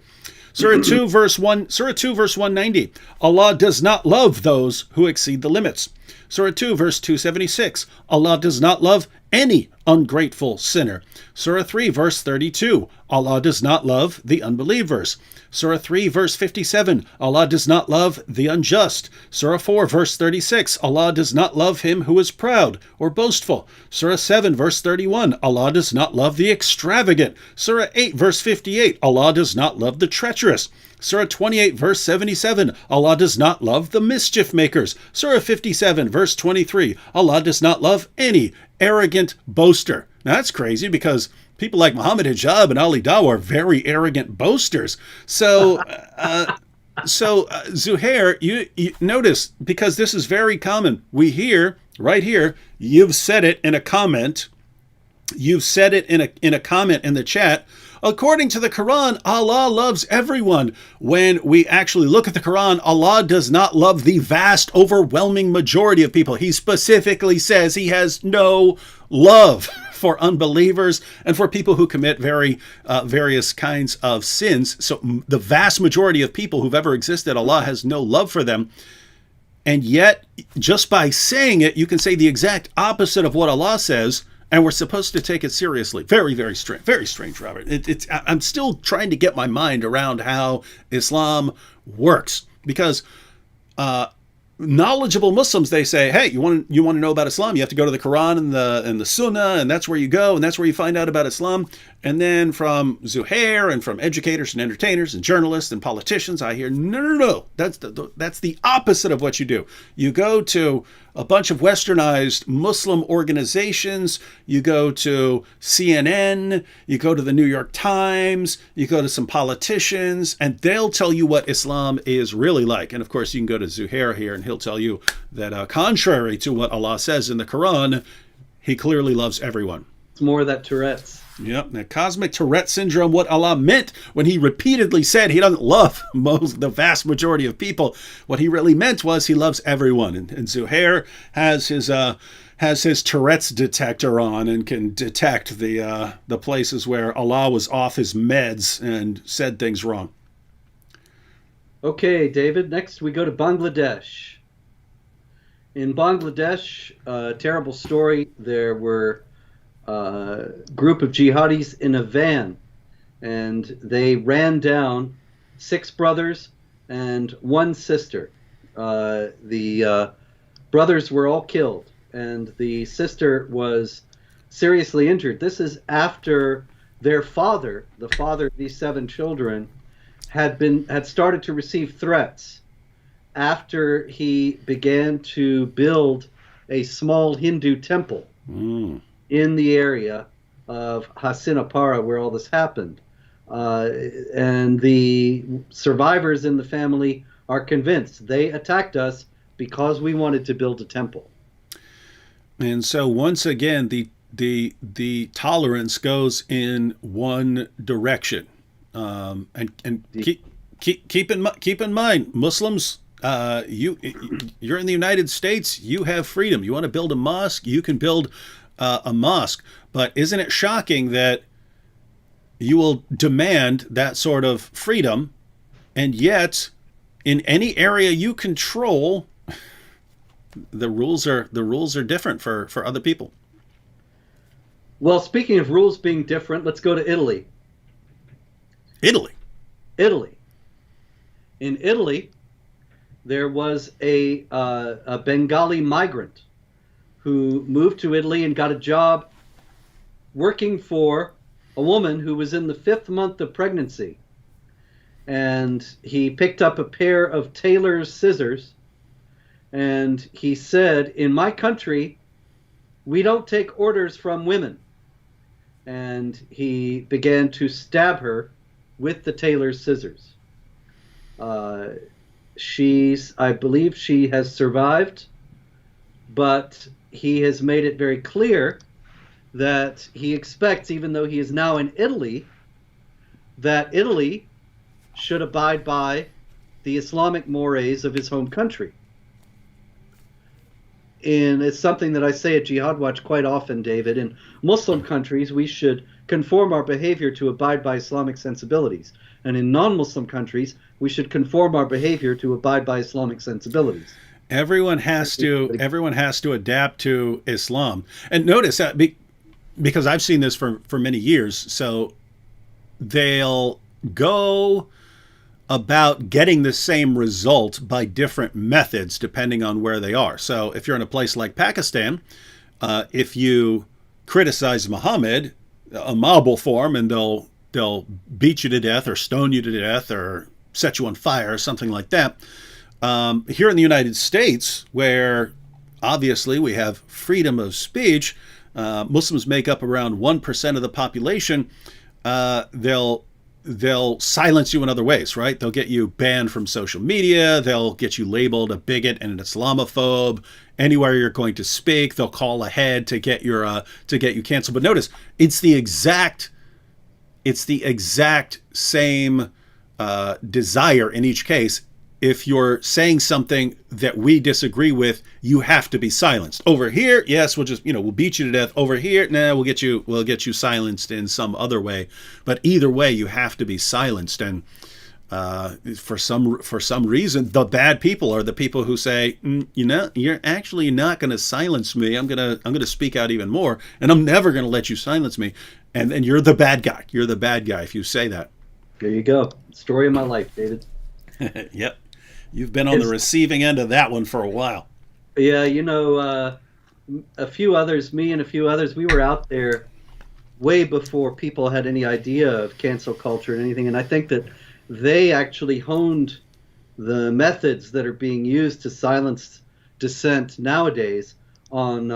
Surah 2, verse 190. Allah does not love those who exceed the limits. Surah 2, verse 276. Allah does not love any ungrateful sinner. Surah 3, verse 32. Allah does not love the unbelievers. Surah 3, verse 57, Allah does not love the unjust. Surah 4, verse 36, Allah does not love him who is proud or boastful. Surah 7, verse 31, Allah does not love the extravagant. Surah 8, verse 58, Allah does not love the treacherous. Surah 28, verse 77, Allah does not love the mischief makers. Surah 57, verse 23, Allah does not love any arrogant boaster. Now that's crazy because people like Muhammad Hijab and Ali Dawah are very arrogant boasters. So So, Zuhair, you notice, because this is very common. We hear right here. You've said it in a comment. You've said it in a comment in the chat. According to the Quran, Allah loves everyone. When we actually look at the Quran, Allah does not love the vast, overwhelming majority of people. He specifically says he has no love for unbelievers and for people who commit various kinds of sins. So the vast majority of people who've ever existed, Allah has no love for them. And yet, just by saying it, you can say the exact opposite of what Allah says, and we're supposed to take it seriously. Very, very strange, Robert. I'm still trying to get my mind around how Islam works, because knowledgeable Muslims, they say, hey, you want to know about Islam, you have to go to the Quran and the Sunnah, and that's where you go, and that's where you find out about Islam. And then from Zuhair and from educators and entertainers and journalists and politicians, I hear, no. That's the opposite of what you do. You go to a bunch of westernized Muslim organizations, you go to CNN, you go to the New York Times, you go to some politicians, and they'll tell you what Islam is really like. And of course, you can go to Zuhair here, and he'll tell you that contrary to what Allah says in the Quran, he clearly loves everyone. It's more of that Tourette's. Yep, the cosmic Tourette syndrome, what Allah meant when he repeatedly said he doesn't love the vast majority of people. What he really meant was he loves everyone. And Zuhair has his Tourette's detector on and can detect the places where Allah was off his meds and said things wrong. Okay, David, next we go to Bangladesh. In Bangladesh, terrible story, there were group of jihadis in a van, and they ran down 6 brothers and 1 sister. The brothers were all killed, and the sister was seriously injured. This is after their father, the father of these 7 children, had started to receive threats after he began to build a small Hindu temple in the area of Hasinapara, where all this happened. And the survivors in the family are convinced they attacked us because we wanted to build a temple. And so once again, the tolerance goes in one direction. And keep in mind, Muslims, you're in the United States, you have freedom. You want to build a mosque, you can build a mosque. But isn't it shocking that you will demand that sort of freedom, and yet in any area you control, the rules are different for other people? Well, speaking of rules being different, let's go to Italy. Italy. In Italy, there was a Bengali migrant who moved to Italy and got a job working for a woman who was in the 5th month of pregnancy. And he picked up a pair of tailor's scissors, and he said, in my country, we don't take orders from women. And he began to stab her with the tailor's scissors. I believe she has survived, but he has made it very clear that he expects, even though he is now in Italy, that Italy should abide by the Islamic mores of his home country. And it's something that I say at Jihad Watch quite often, David. In Muslim countries, we should conform our behavior to abide by Islamic sensibilities. And in non-Muslim countries, we should conform our behavior to abide by Islamic sensibilities. Everyone has to adapt to Islam. And notice that because I've seen this for many years, so they'll go about getting the same result by different methods depending on where they are. So if you're in a place like Pakistan, if you criticize Muhammad, a mob will form and they'll beat you to death or stone you to death or set you on fire or something like that. Here in the United States, where obviously we have freedom of speech, Muslims make up around 1% of the population, they'll they'll silence you in other ways, right? They'll get you banned from social media. They'll get you labeled a bigot and an Islamophobe. Anywhere you're going to speak, they'll call ahead to get you canceled. But notice, it's the exact same desire in each case. If you're saying something that we disagree with, you have to be silenced. Over here, yes, we'll just, we'll beat you to death. Over here, nah, we'll get you silenced in some other way. But either way, you have to be silenced. And for some reason, the bad people are the people who say, you're actually not going to silence me. I'm gonna speak out even more, and I'm never going to let you silence me. And then you're the bad guy. You're the bad guy if you say that. There you go. Story of my life, David. Yep. You've been on the receiving end of that one for a while. Yeah, a few others, me and a few others, we were out there way before people had any idea of cancel culture and anything. And I think that they actually honed the methods that are being used to silence dissent nowadays on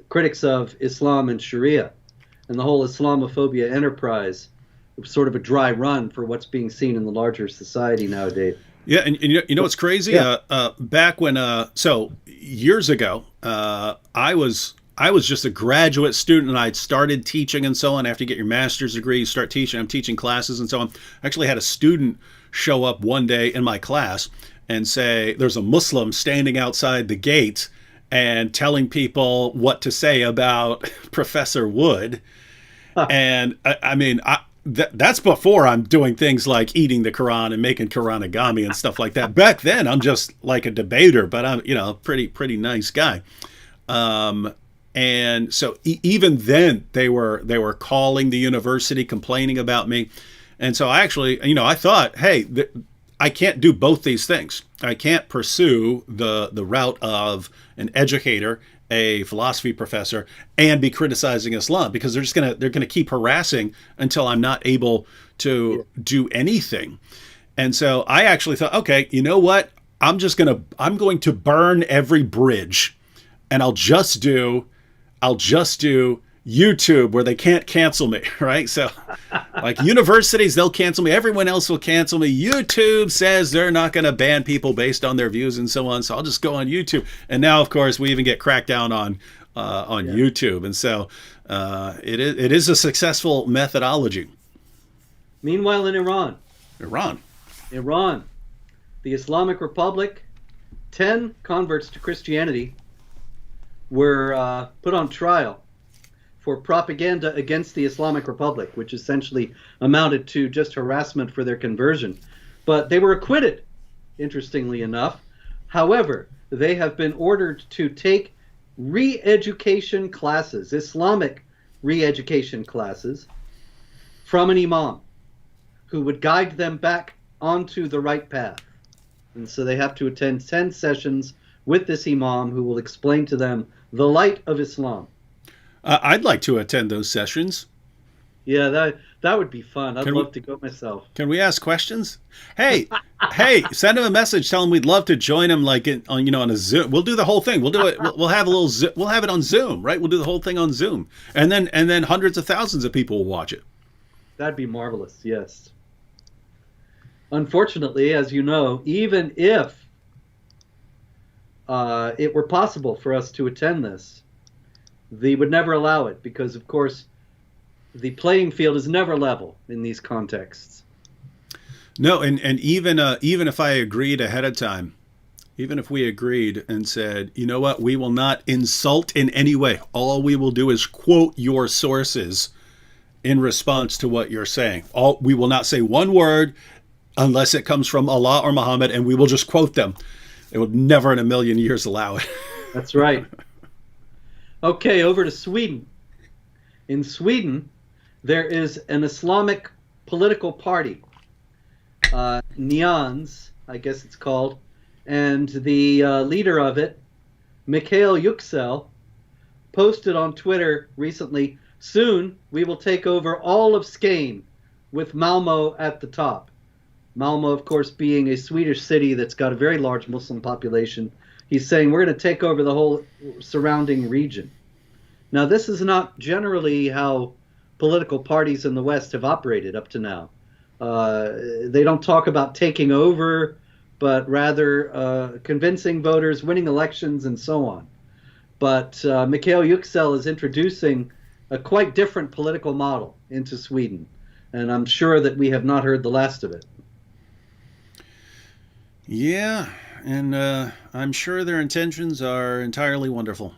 critics of Islam and Sharia and the whole Islamophobia enterprise. It was sort of a dry run for what's being seen in the larger society nowadays. Yeah, and you know what's crazy? Yeah. Back when, so years ago, I was just a graduate student, and I'd started teaching and so on. After you get your master's degree, you start teaching. I'm teaching classes and so on. I actually had a student show up one day in my class and say, there's a Muslim standing outside the gate and telling people what to say about Professor Wood. And that's before I'm doing things like eating the Quran and making Quranigami and stuff like that. Back then, I'm just like a debater, but I'm, a pretty nice guy. And so even then, they were calling the university, complaining about me. And so I actually, I thought, hey, I can't do both these things. I can't pursue the route of an educator, a philosophy professor, and be criticizing Islam, because they're gonna keep harassing until I'm not able to do anything. And so I actually thought, okay, you know what? I'm going to burn every bridge, and I'll just do YouTube where they can't cancel me, right? So like universities, they'll cancel me. Everyone else will cancel me. YouTube says they're not going to ban people based on their views and so on. So I'll just go on YouTube. And now, of course, we even get cracked down on YouTube. And so it is a successful methodology. Meanwhile, in Iran, the Islamic Republic, 10 converts to Christianity were put on trial for propaganda against the Islamic Republic, which essentially amounted to just harassment for their conversion. But they were acquitted, interestingly enough. However, they have been ordered to take re-education classes, Islamic re-education classes, from an imam who would guide them back onto the right path. And so they have to attend 10 sessions with this imam who will explain to them the light of Islam. I'd like to attend those sessions. Yeah, that would be fun. I'd love to go myself. Can we ask questions? Hey, send him a message. Tell him we'd love to join him, like on a Zoom. We'll do the whole thing. We'll do it. We'll have we'll have it on Zoom, right? We'll do the whole thing on Zoom, and then hundreds of thousands of people will watch it. That'd be marvelous. Yes. Unfortunately, as you know, even if it were possible for us to attend this, they would never allow it because, of course, the playing field is never level in these contexts. No, and even if I agreed ahead of time, even if we agreed and said, you know what, we will not insult in any way. All we will do is quote your sources in response to what you're saying. We will not say one word unless it comes from Allah or Muhammad, and we will just quote them. It would never in a million years allow it. That's right. Okay, over to Sweden. In Sweden, there is an Islamic political party, Nyans, I guess it's called, and the leader of it, Mikael Yüksel, posted on Twitter recently, "Soon we will take over all of Skane with Malmo at the top." Malmo, of course, being a Swedish city that's got a very large Muslim population. He's saying we're going to take over the whole surrounding region. Now, this is not generally how political parties in the West have operated up to now. They don't talk about taking over, but rather convincing voters, winning elections, and so on. But Mikhail Yüksel is introducing a quite different political model into Sweden, and I'm sure that we have not heard the last of it. Yeah, and I'm sure their intentions are entirely wonderful.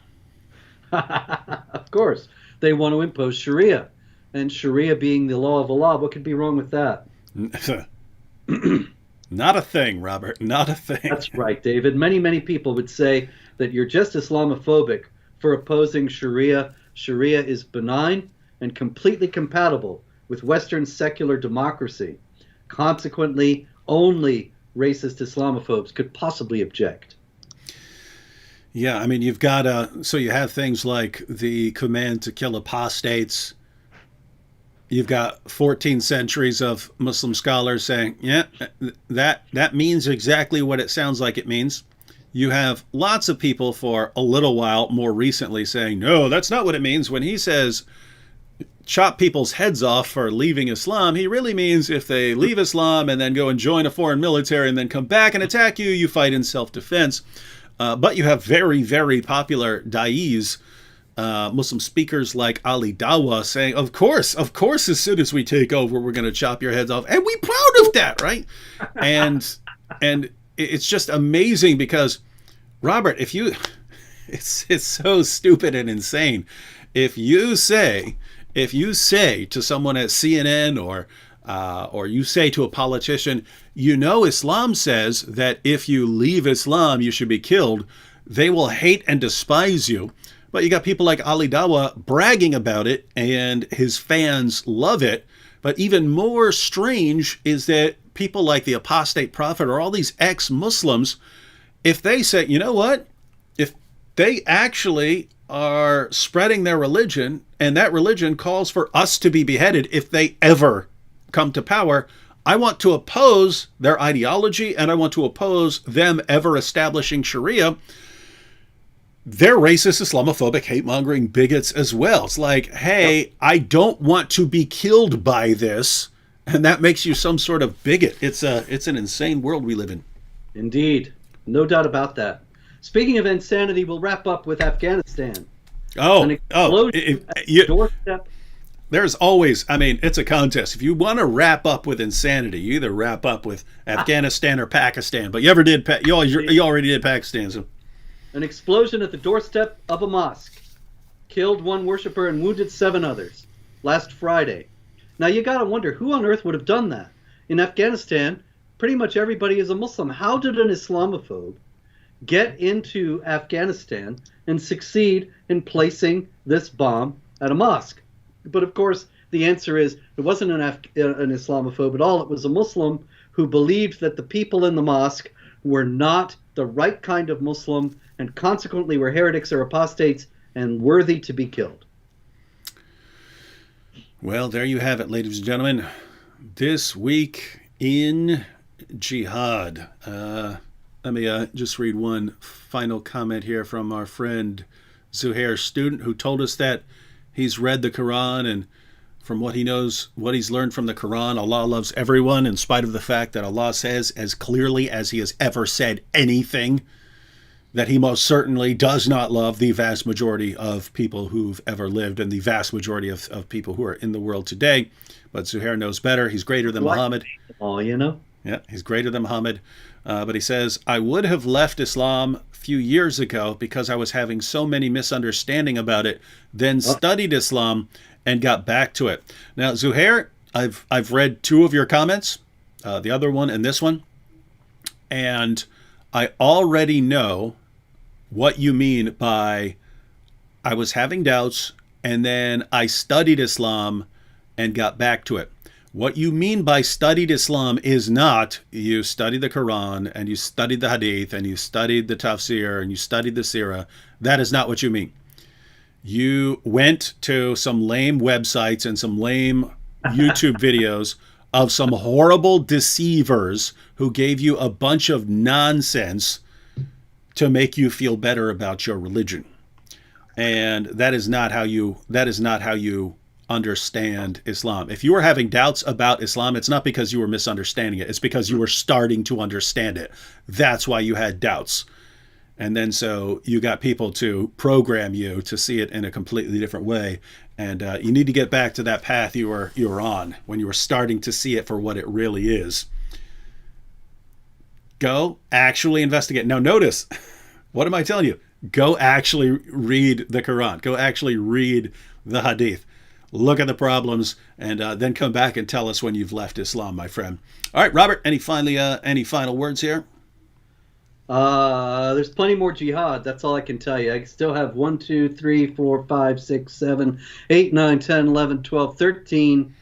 Of course, they want to impose Sharia, and Sharia being the law of Allah, what could be wrong with that? Not a thing, Robert. Not a thing. That's right, David. Many, many people would say that you're just Islamophobic for opposing Sharia. Sharia is benign and completely compatible with Western secular democracy. Consequently, only racist Islamophobes could possibly object. Yeah, I mean, you've got so you have things like the command to kill apostates. You've got 14 centuries of Muslim scholars saying, yeah, that means exactly what it sounds like it means. You have lots of people for a little while more recently saying, no, that's not what it means. When he says chop people's heads off for leaving Islam, he really means if they leave Islam and then go and join a foreign military and then come back and attack you, you fight in self-defense. But you have very, very popular da'is, Muslim speakers like Ali Dawa saying, of course, as soon as we take over, we're going to chop your heads off. And we're proud of that, right? And it's just amazing because, Robert, it's so stupid and insane. If you say to someone at CNN or you say to a politician, Islam says that if you leave Islam, you should be killed, they will hate and despise you. But you got people like Ali Dawa bragging about it, and his fans love it. But even more strange is that people like the apostate prophet or all these ex-Muslims, if they say, you know what, if they actually are spreading their religion and that religion calls for us to be beheaded if they ever come to power, I want to oppose their ideology and I want to oppose them ever establishing Sharia. They're racist, Islamophobic, hate-mongering bigots as well. It's like, hey, I don't want to be killed by this, and that makes you some sort of bigot. It's an insane world we live in. Indeed. No doubt about that. Speaking of insanity, we'll wrap up with Afghanistan. Doorstep. There's always, I mean, it's a contest. If you want to wrap up with insanity, you either wrap up with Afghanistan or Pakistan. But you already did Pakistan, so. An explosion at the doorstep of a mosque killed one worshiper and wounded 7 others last Friday. Now you got to wonder who on earth would have done that. In Afghanistan, pretty much everybody is a Muslim. How did an Islamophobe get into Afghanistan and succeed in placing this bomb at a mosque? But of course, the answer is it wasn't an Islamophobe at all. It was a Muslim who believed that the people in the mosque were not the right kind of Muslim and consequently were heretics or apostates and worthy to be killed. Well, there you have it, ladies and gentlemen. This week in Jihad. Let me just read one final comment here from our friend Zuhair Student, who told us that he's read the Quran, and from what he knows, what he's learned from the Quran, Allah loves everyone, in spite of the fact that Allah says as clearly as he has ever said anything that he most certainly does not love the vast majority of people who've ever lived and the vast majority of people who are in the world today. But Zuhair knows better. He's greater than Muhammad. Oh, you know? Yeah, he's greater than Muhammad. But he says, I would have left Islam a few years ago because I was having so many misunderstandings about it, then studied Islam and got back to it. Now, Zuhair, I've read 2 of your comments, the other one and this one, and I already know what you mean by I was having doubts and then I studied Islam and got back to it. What you mean by studied Islam is not you studied the Quran and you studied the Hadith and you studied the Tafsir and you studied the Sirah. That is not what you mean. You went to some lame websites and some lame YouTube videos of some horrible deceivers who gave you a bunch of nonsense to make you feel better about your religion. And that is not how you understand Islam. If you were having doubts about Islam, it's not because you were misunderstanding it. It's because you were starting to understand it. That's why you had doubts. And then so you got people to program you to see it in a completely different way. And you need to get back to that path you were on when you were starting to see it for what it really is. Go actually investigate. Now notice, what am I telling you? Go actually read the Quran. Go actually read the Hadith. Look at the problems, and then come back and tell us when you've left Islam, my friend. All right, Robert, any final words here? There's plenty more jihad. That's all I can tell you. I still have 1, 2, 3, 4, 5, 6, 7, 8, 9, 10, 11, 12, 13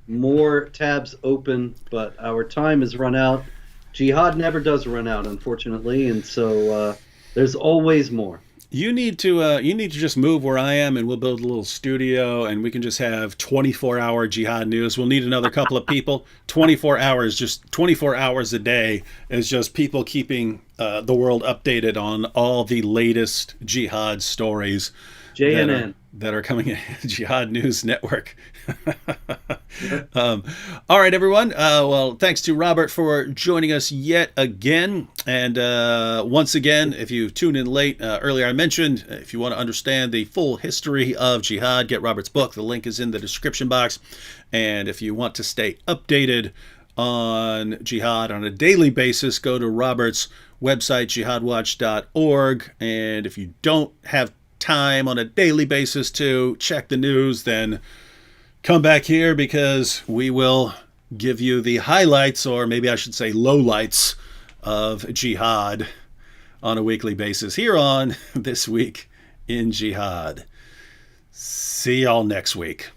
more tabs open, but our time has run out. Jihad never does run out, unfortunately, and so there's always more. You need to just move where I am, and we'll build a little studio, and we can just have 24-hour jihad news. We'll need another couple of people. 24 hours, just 24 hours a day is just people keeping the world updated on all the latest jihad stories. JNN. That are coming in. Jihad News Network. All right, everyone. Well, thanks to Robert for joining us yet again. And once again, if you tuned in late, earlier I mentioned, if you want to understand the full history of jihad, get Robert's book. The link is in the description box. And if you want to stay updated on jihad on a daily basis, go to Robert's website, jihadwatch.org. And if you don't have time on a daily basis to check the news, then come back here, because we will give you the highlights, or maybe I should say lowlights, of jihad on a weekly basis here on This Week in Jihad. See y'all next week.